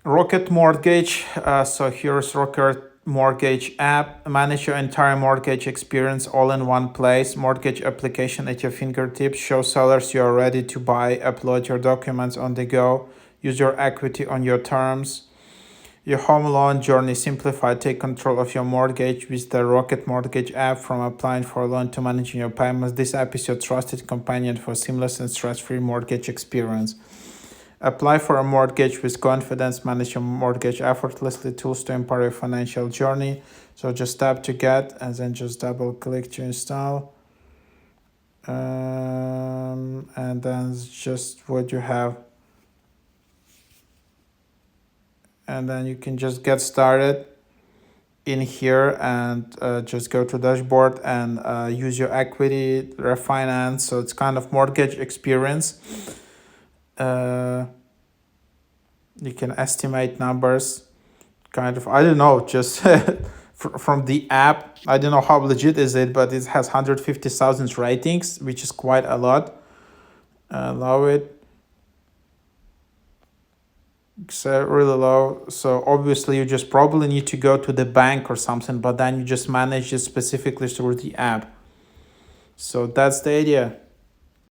Rocket Mortgage. So here's Rocket Mortgage app. Manage your entire mortgage experience all in one place. Mortgage application at your fingertips. Show sellers you are ready to buy. Upload your documents on the go. Use your equity on your terms. Your home loan journey simplified. Take control of your mortgage with the Rocket Mortgage app. From applying for a loan to managing your payments, this app is your trusted companion for seamless and stress-free mortgage experience. Apply for a mortgage with confidence. Manage your mortgage effortlessly. Tools to empower your financial journey. So just tap to get and then just double click to install. And then just what you have. And then you can just get started in here and just go to dashboard and use your equity, refinance. So it's kind of mortgage experience. You can estimate numbers, kind of, I don't know, just from the app. I don't know how legit is it, but it has 150,000 ratings, which is quite a lot. Allow it. So really low. So obviously you just probably need to go to the bank or something, but then you just manage it specifically through the app. So that's the idea.